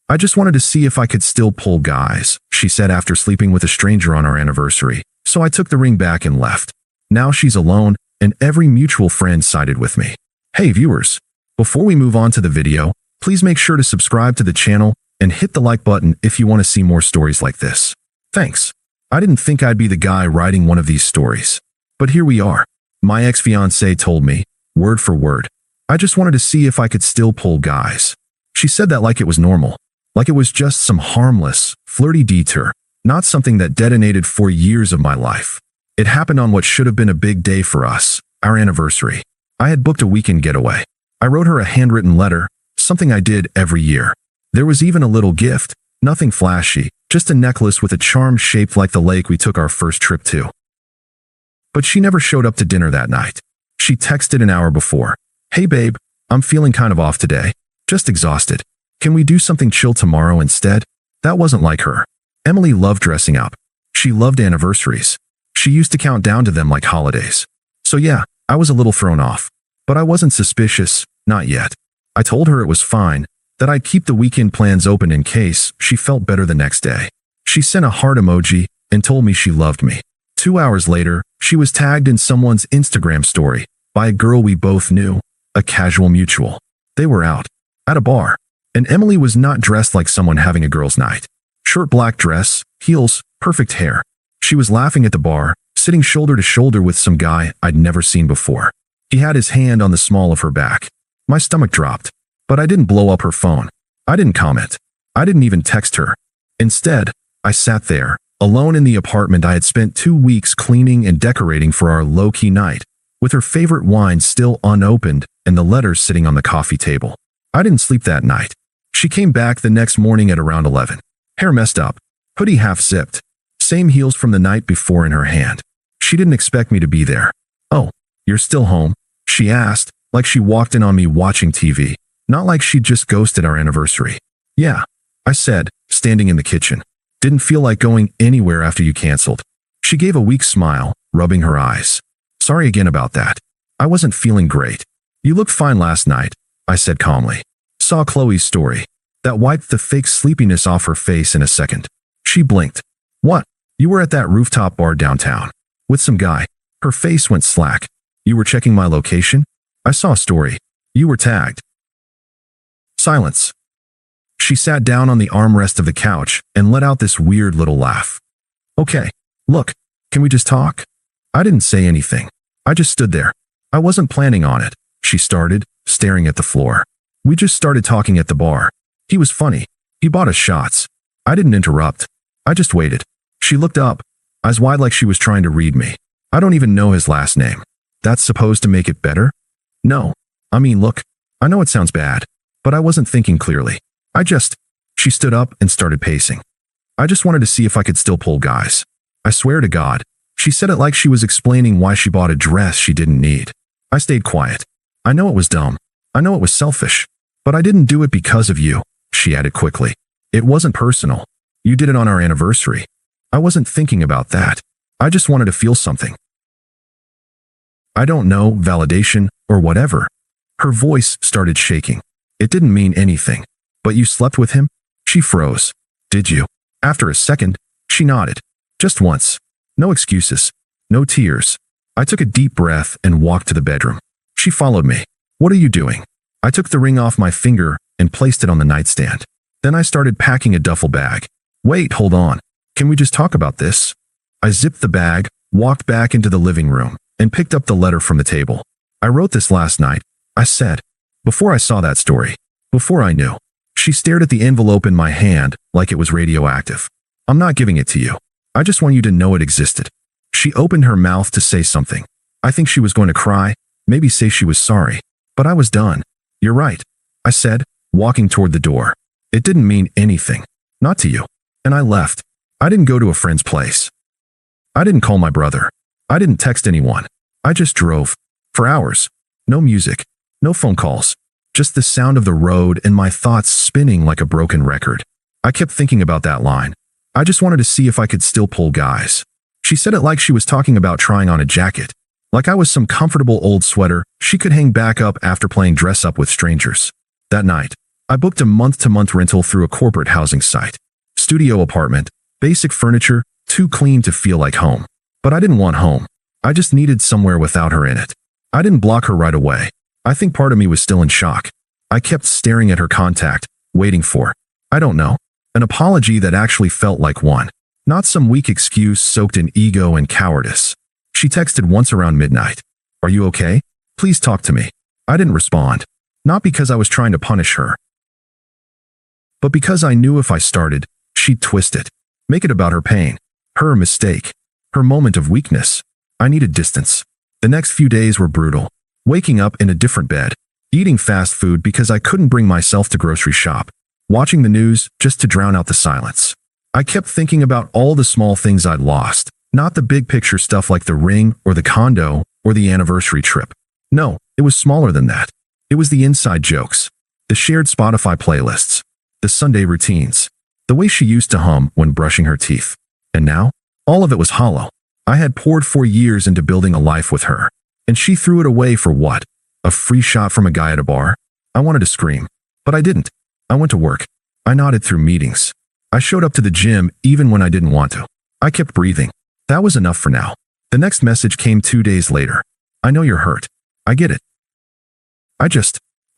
I just wanted to see if I could still pull guys, she said after sleeping with a stranger on our anniversary, so I took the ring back and left. Now she's alone, and every mutual friend sided with me. Hey viewers, before we move on to the video, please make sure to subscribe to the channel and hit the like button if you want to see more stories like this. Thanks. I didn't think I'd be the guy writing one of these stories. But here we are. My ex-fiancée told me, word for word, I just wanted to see if I could still pull guys. She said that like it was normal. Like it was just some harmless, flirty detour, not something that detonated 4 years of my life. It happened on what should have been a big day for us, our anniversary. I had booked a weekend getaway. I wrote her a handwritten letter, something I did every year. There was even a little gift, nothing flashy, just a necklace with a charm shaped like the lake we took our first trip to. But she never showed up to dinner that night. She texted an hour before. Hey babe, I'm feeling kind of off today. Just exhausted. Can we do something chill tomorrow instead? That wasn't like her. Emily loved dressing up. She loved anniversaries. She used to count down to them like holidays. So yeah, I was a little thrown off. But I wasn't suspicious, not yet. I told her it was fine, that I'd keep the weekend plans open in case she felt better the next day. She sent a heart emoji and told me she loved me. 2 hours later, she was tagged in someone's Instagram story by a girl we both knew, a casual mutual. They were out, at a bar. And Emily was not dressed like someone having a girl's night. Short black dress, heels, perfect hair. She was laughing at the bar, sitting shoulder to shoulder with some guy I'd never seen before. He had his hand on the small of her back. My stomach dropped. But I didn't blow up her phone. I didn't comment. I didn't even text her. Instead, I sat there, alone in the apartment I had spent 2 weeks cleaning and decorating for our low-key night, with her favorite wine still unopened and the letters sitting on the coffee table. I didn't sleep that night. She came back the next morning at around 11. Hair messed up, hoodie half-zipped, same heels from the night before in her hand. She didn't expect me to be there. Oh, you're still home? She asked, like she walked in on me watching TV, not like she'd just ghosted our anniversary. Yeah, I said, standing in the kitchen. Didn't feel like going anywhere after you canceled. She gave a weak smile, rubbing her eyes. Sorry again about that. I wasn't feeling great. You looked fine last night, I said calmly. Saw Chloe's story. That wiped the fake sleepiness off her face in a second. She blinked. What? You were at that rooftop bar downtown. With some guy. Her face went slack. You were checking my location? I saw a story. You were tagged. Silence. She sat down on the armrest of the couch and let out this weird little laugh. Okay, look, can we just talk? I didn't say anything. I just stood there. I wasn't planning on it, she started, staring at the floor. We just started talking at the bar. He was funny. He bought us shots. I didn't interrupt. I just waited. She looked up, eyes wide like she was trying to read me. I don't even know his last name. That's supposed to make it better? No. I mean, look, I know it sounds bad, but I wasn't thinking clearly. She stood up and started pacing. I just wanted to see if I could still pull guys. I swear to God. She said it like she was explaining why she bought a dress she didn't need. I stayed quiet. I know it was dumb. I know it was selfish. But I didn't do it because of you, she added quickly. It wasn't personal. You did it on our anniversary. I wasn't thinking about that. I just wanted to feel something. I don't know, validation, or whatever. Her voice started shaking. It didn't mean anything. But you slept with him? She froze. Did you? After a second, she nodded. Just once. No excuses. No tears. I took a deep breath and walked to the bedroom. She followed me. What are you doing? I took the ring off my finger and placed it on the nightstand. Then I started packing a duffel bag. Wait, hold on. Can we just talk about this? I zipped the bag, walked back into the living room, and picked up the letter from the table. I wrote this last night, I said. Before I saw that story. Before I knew. She stared at the envelope in my hand like it was radioactive. I'm not giving it to you. I just want you to know it existed. She opened her mouth to say something. I think she was going to cry, maybe say she was sorry. But I was done. You're right, I said, walking toward the door. It didn't mean anything. Not to you. And I left. I didn't go to a friend's place. I didn't call my brother. I didn't text anyone. I just drove. For hours. No music. No phone calls. Just the sound of the road and my thoughts spinning like a broken record. I kept thinking about that line. I just wanted to see if I could still pull guys. She said it like she was talking about trying on a jacket. Like I was some comfortable old sweater she could hang back up after playing dress up with strangers. That night, I booked a month-to-month rental through a corporate housing site. Studio apartment, basic furniture, too clean to feel like home. But I didn't want home. I just needed somewhere without her in it. I didn't block her right away. I think part of me was still in shock. I kept staring at her contact, waiting for, I don't know, an apology that actually felt like one. Not some weak excuse soaked in ego and cowardice. She texted once around midnight. Are you okay? Please talk to me. I didn't respond. Not because I was trying to punish her, but because I knew if I started, she'd twist it. Make it about her pain, her mistake, her moment of weakness. I needed distance. The next few days were brutal. Waking up in a different bed, eating fast food because I couldn't bring myself to grocery shop, watching the news just to drown out the silence. I kept thinking about all the small things I'd lost, not the big picture stuff like the ring or the condo or the anniversary trip. No, it was smaller than that. It was the inside jokes, the shared Spotify playlists, the Sunday routines, the way she used to hum when brushing her teeth. And now, all of it was hollow. I had poured 4 years into building a life with her, and she threw it away for what? A free shot from a guy at a bar? I wanted to scream, but I didn't. I went to work. I nodded through meetings. I showed up to the gym even when I didn't want to. I kept breathing. That was enough for now. The next message came 2 days later. I know you're hurt. I get it.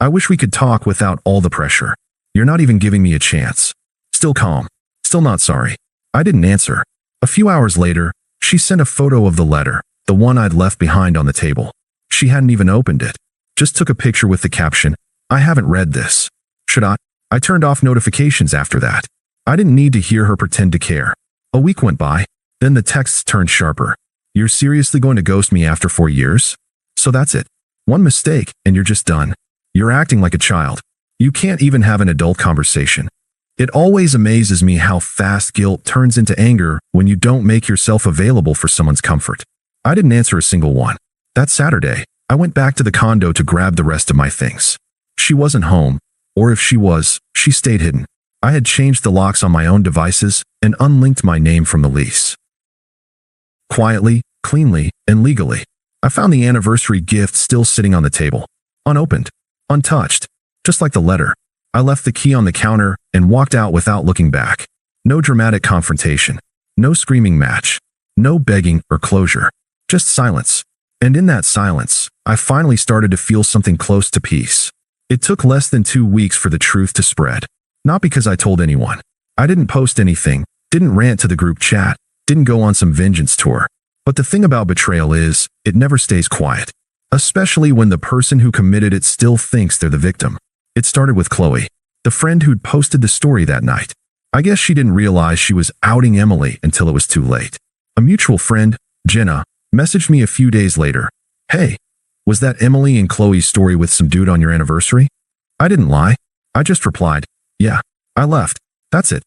I wish we could talk without all the pressure. You're not even giving me a chance. Still calm. Still not sorry. I didn't answer. A few hours later, she sent a photo of the letter, the one I'd left behind on the table. She hadn't even opened it. Just took a picture with the caption, I haven't read this. Should I? I turned off notifications after that. I didn't need to hear her pretend to care. A week went by. Then the texts turned sharper. You're seriously going to ghost me after 4 years? So that's it. One mistake, and you're just done. You're acting like a child. You can't even have an adult conversation. It always amazes me how fast guilt turns into anger when you don't make yourself available for someone's comfort. I didn't answer a single one. That Saturday, I went back to the condo to grab the rest of my things. She wasn't home, or if she was, she stayed hidden. I had changed the locks on my own devices and unlinked my name from the lease. Quietly, cleanly, and legally, I found the anniversary gift still sitting on the table, unopened, untouched, just like the letter. I left the key on the counter and walked out without looking back. No dramatic confrontation, no screaming match, no begging or closure, just silence. And in that silence, I finally started to feel something close to peace. It took less than 2 weeks for the truth to spread. Not because I told anyone. I didn't post anything, didn't rant to the group chat, didn't go on some vengeance tour. But the thing about betrayal is, it never stays quiet. Especially when the person who committed it still thinks they're the victim. It started with Chloe, the friend who'd posted the story that night. I guess she didn't realize she was outing Emily until it was too late. A mutual friend, Jenna, messaged me a few days later. Hey, was that Emily and Chloe's story with some dude on your anniversary? I didn't lie. I just replied, yeah, I left. That's it.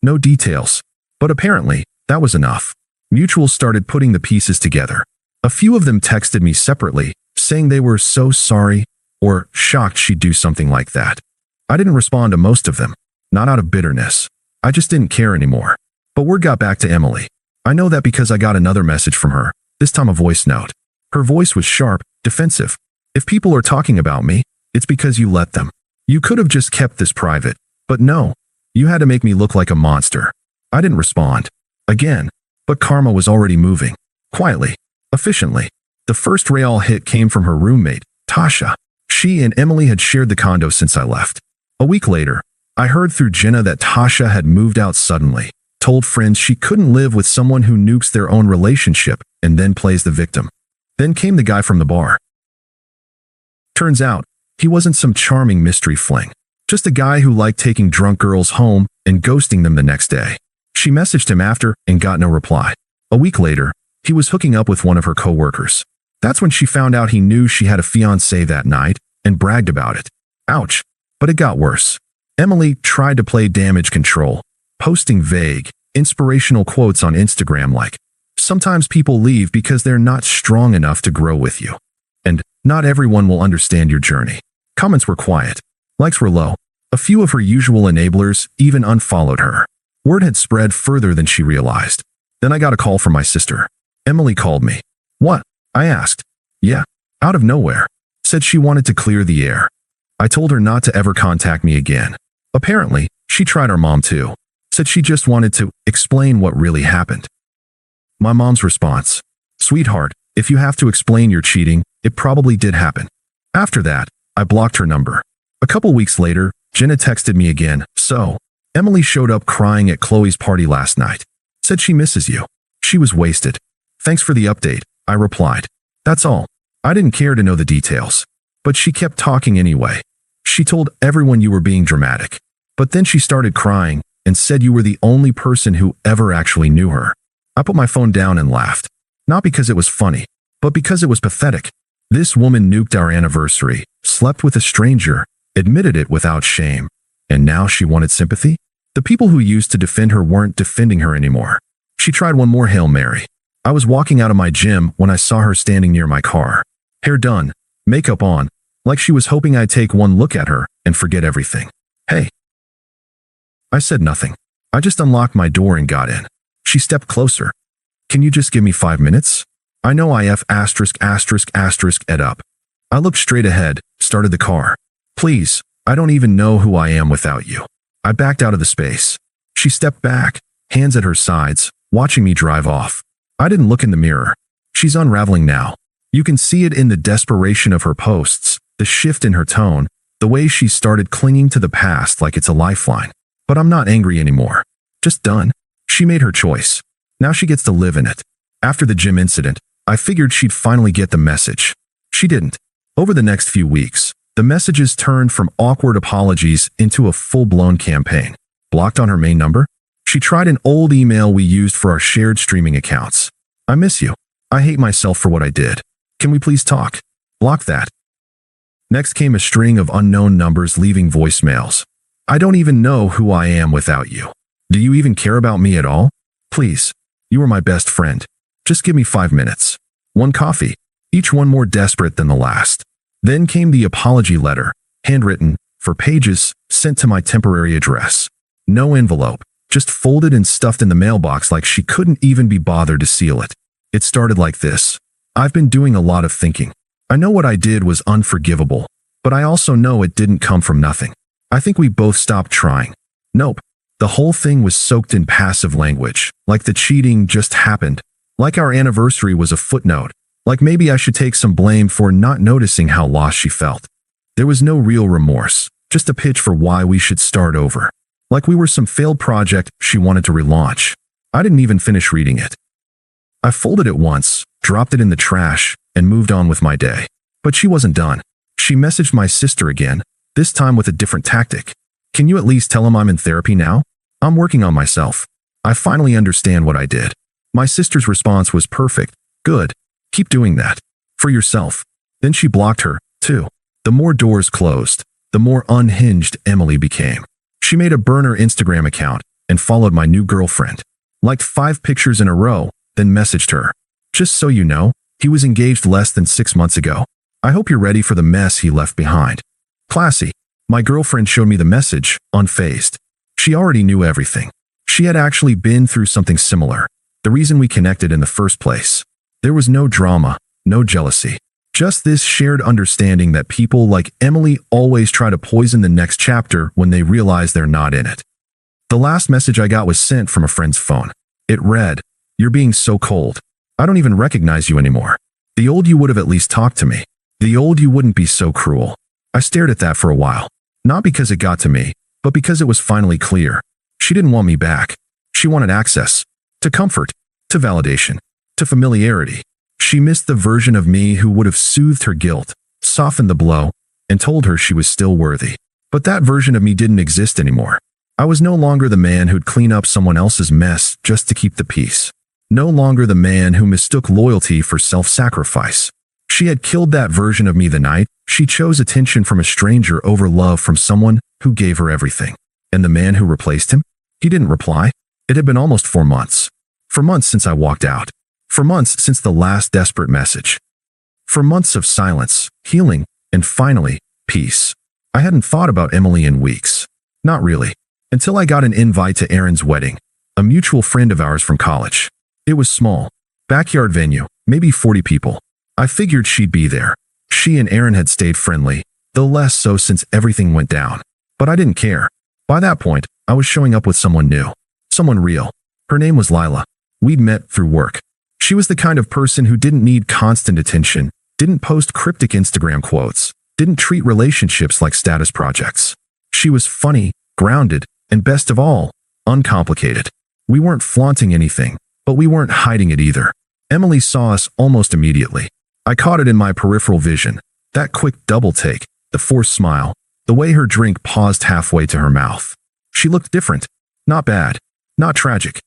No details. But apparently, that was enough. Mutuals started putting the pieces together. A few of them texted me separately, saying they were so sorry or shocked she'd do something like that. I didn't respond to most of them, not out of bitterness. I just didn't care anymore. But word got back to Emily. I know that because I got another message from her, this time a voice note. Her voice was sharp, defensive. If people are talking about me, it's because you let them. You could have just kept this private, but no, you had to make me look like a monster. I didn't respond. Again, but karma was already moving. Quietly, efficiently. The first real hit came from her roommate, Tasha. She and Emily had shared the condo since I left. A week later, I heard through Jenna that Tasha had moved out suddenly, told friends she couldn't live with someone who nukes their own relationship and then plays the victim. Then came the guy from the bar. Turns out, he wasn't some charming mystery fling. Just a guy who liked taking drunk girls home and ghosting them the next day. She messaged him after and got no reply. A week later, he was hooking up with one of her coworkers. That's when she found out he knew she had a fiancé that night and bragged about it. Ouch. But it got worse. Emily tried to play damage control, posting vague, inspirational quotes on Instagram like, sometimes people leave because they're not strong enough to grow with you. And not everyone will understand your journey. Comments were quiet. Likes were low. A few of her usual enablers even unfollowed her. Word had spread further than she realized. Then I got a call from my sister. Emily called me. What? I asked. Yeah. Out of nowhere. Said she wanted to clear the air. I told her not to ever contact me again. Apparently, she tried our mom too. Said she just wanted to explain what really happened. My mom's response: "Sweetheart, if you have to explain your cheating, it probably did happen." After that, I blocked her number. A couple weeks later, Jenna texted me again. "So, Emily showed up crying at Chloe's party last night. Said she misses you. She was wasted. Thanks for the update," I replied. That's all. I didn't care to know the details. But she kept talking anyway. She told everyone you were being dramatic. But then she started crying and said you were the only person who ever actually knew her. I put my phone down and laughed. Not because it was funny, but because it was pathetic. This woman nuked our anniversary, slept with a stranger, admitted it without shame, and now she wanted sympathy? The people who used to defend her weren't defending her anymore. She tried one more Hail Mary. I was walking out of my gym when I saw her standing near my car. Hair done, makeup on, like she was hoping I'd take one look at her and forget everything. "Hey." I said nothing. I just unlocked my door and got in. She stepped closer. "Can you just give me 5 minutes? I know IF ****** up." I looked straight ahead, started the car. "Please, I don't even know who I am without you." I backed out of the space. She stepped back, hands at her sides, watching me drive off. I didn't look in the mirror. She's unraveling now. You can see it in the desperation of her posts, the shift in her tone, the way she started clinging to the past like it's a lifeline. But I'm not angry anymore. Just done. She made her choice. Now she gets to live in it. After the gym incident, I figured she'd finally get the message. She didn't. Over the next few weeks, the messages turned from awkward apologies into a full-blown campaign. Blocked on her main number? She tried an old email we used for our shared streaming accounts. "I miss you. I hate myself for what I did. Can we please talk?" Block that. Next came a string of unknown numbers leaving voicemails. "I don't even know who I am without you. Do you even care about me at all? Please. You are my best friend. Just give me 5 minutes. One coffee." Each one more desperate than the last. Then came the apology letter, handwritten, for pages, sent to my temporary address. No envelope, just folded and stuffed in the mailbox like she couldn't even be bothered to seal it. It started like this: "I've been doing a lot of thinking. I know what I did was unforgivable, but I also know it didn't come from nothing. I think we both stopped trying." Nope. The whole thing was soaked in passive language, like the cheating just happened, like our anniversary was a footnote, like maybe I should take some blame for not noticing how lost she felt. There was no real remorse, just a pitch for why we should start over. Like we were some failed project she wanted to relaunch. I didn't even finish reading it. I folded it once, dropped it in the trash, and moved on with my day. But she wasn't done. She messaged my sister again, this time with a different tactic. "Can you at least tell him I'm in therapy now? I'm working on myself. I finally understand what I did." My sister's response was perfect. "Good. Keep doing that. For yourself." Then she blocked her, too. The more doors closed, the more unhinged Emily became. She made a burner Instagram account and followed my new girlfriend. Liked 5 pictures in a row, then messaged her. "Just so you know, he was engaged less than 6 months ago. I hope you're ready for the mess he left behind." Classy. My girlfriend showed me the message, unfazed. She already knew everything. She had actually been through something similar, the reason we connected in the first place. There was no drama, no jealousy. Just this shared understanding that people like Emily always try to poison the next chapter when they realize they're not in it. The last message I got was sent from a friend's phone. It read, "You're being so cold. I don't even recognize you anymore. The old you would have at least talked to me. The old you wouldn't be so cruel." I stared at that for a while. Not because it got to me, but because it was finally clear. She didn't want me back. She wanted access. To comfort. To validation. To familiarity. She missed the version of me who would have soothed her guilt, softened the blow, and told her she was still worthy. But that version of me didn't exist anymore. I was no longer the man who'd clean up someone else's mess just to keep the peace. No longer the man who mistook loyalty for self-sacrifice. She had killed that version of me the night she chose attention from a stranger over love from someone who gave her everything. And the man who replaced him? He didn't reply. It had been almost 4 months. 4 months since I walked out. 4 months since the last desperate message. 4 months of silence, healing, and finally, peace. I hadn't thought about Emily in weeks. Not really. Until I got an invite to Aaron's wedding, a mutual friend of ours from college. It was small. Backyard venue, maybe 40 people. I figured she'd be there. She and Aaron had stayed friendly, though less so since everything went down. But I didn't care. By that point, I was showing up with someone new. Someone real. Her name was Lila. We'd met through work. She was the kind of person who didn't need constant attention, didn't post cryptic Instagram quotes, didn't treat relationships like status projects. She was funny, grounded, and best of all, uncomplicated. We weren't flaunting anything, but we weren't hiding it either. Emily saw us almost immediately. I caught it in my peripheral vision, that quick double take, the forced smile, the way her drink paused halfway to her mouth. She looked different. Not bad. Not tragic.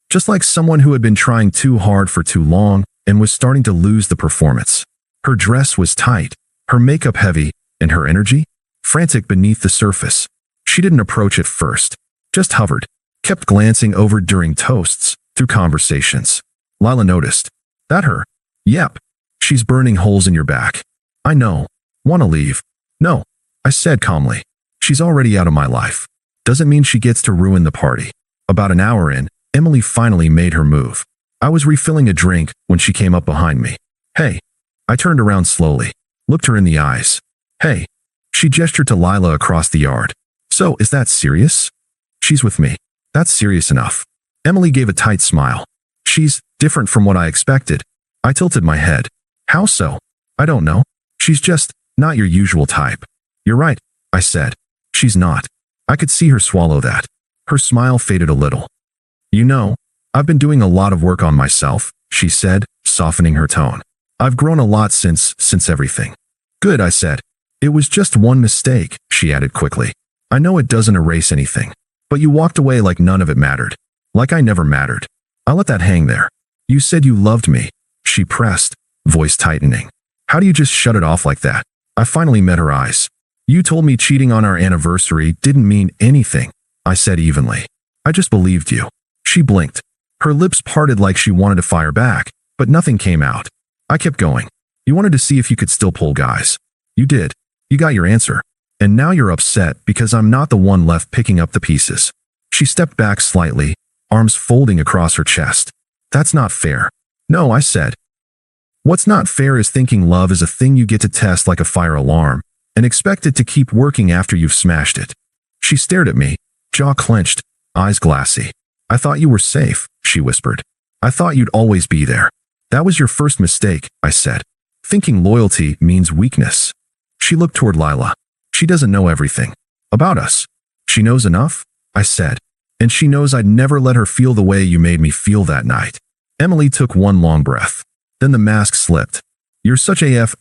Just like someone who had been trying too hard for too long and was starting to lose the performance. Her dress was tight, her makeup heavy, and her energy frantic beneath the surface. She didn't approach it first, just hovered, kept glancing over during toasts, through conversations. Lila noticed. That her? Yep. She's burning holes in your back. I know. Want to leave? No, I said calmly. She's already out of my life. Doesn't mean she gets to ruin the party. About an hour in, Emily finally made her move. I was refilling a drink when she came up behind me. Hey. I turned around slowly, looked her in the eyes. Hey. She gestured to Lila across the yard. So, is that serious? She's with me. That's serious enough. Emily gave a tight smile. She's different from what I expected. I tilted my head. How so? I don't know. She's just not your usual type. You're right, I said. She's not. I could see her swallow that. Her smile faded a little. You know, I've been doing a lot of work on myself, she said, softening her tone. I've grown a lot since everything. Good, I said. It was just one mistake, she added quickly. I know it doesn't erase anything. But you walked away like none of it mattered. Like I never mattered. I let that hang there. You said you loved me. She pressed, voice tightening. How do you just shut it off like that? I finally met her eyes. You told me cheating on our anniversary didn't mean anything, I said evenly. I just believed you. She blinked. Her lips parted like she wanted to fire back, but nothing came out. I kept going. You wanted to see if you could still pull guys. You did. You got your answer. And now you're upset because I'm not the one left picking up the pieces. She stepped back slightly, arms folding across her chest. That's not fair. No, I said. What's not fair is thinking love is a thing you get to test like a fire alarm and expect it to keep working after you've smashed it. She stared at me, jaw clenched, eyes glassy. I thought you were safe, she whispered. I thought you'd always be there. That was your first mistake, I said. Thinking loyalty means weakness. She looked toward Lila. She doesn't know everything. About us. She knows enough, I said. And she knows I'd never let her feel the way you made me feel that night. Emily took one long breath. Then the mask slipped. You're such a F***********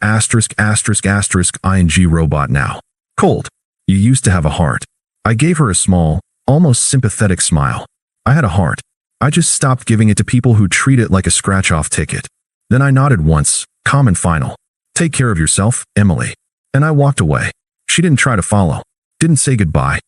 ing robot now. Cold. You used to have a heart. I gave her a small, almost sympathetic smile. I had a heart. I just stopped giving it to people who treat it like a scratch-off ticket. Then I nodded once, calm and final. Take care of yourself, Emily. And I walked away. She didn't try to follow. Didn't say goodbye.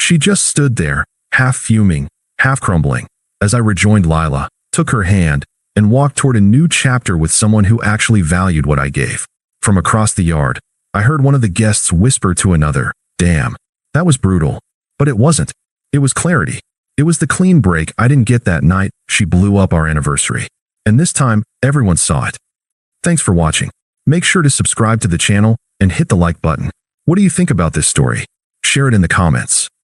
She just stood there, half fuming, half crumbling, as I rejoined Lila, took her hand, and walked toward a new chapter with someone who actually valued what I gave. From across the yard, I heard one of the guests whisper to another, "Damn, that was brutal." But it wasn't. It was clarity. It was the clean break I didn't get that night she blew up our anniversary. And this time, everyone saw it. Thanks for watching. Make sure to subscribe to the channel and hit the like button. What do you think about this story? Share it in the comments.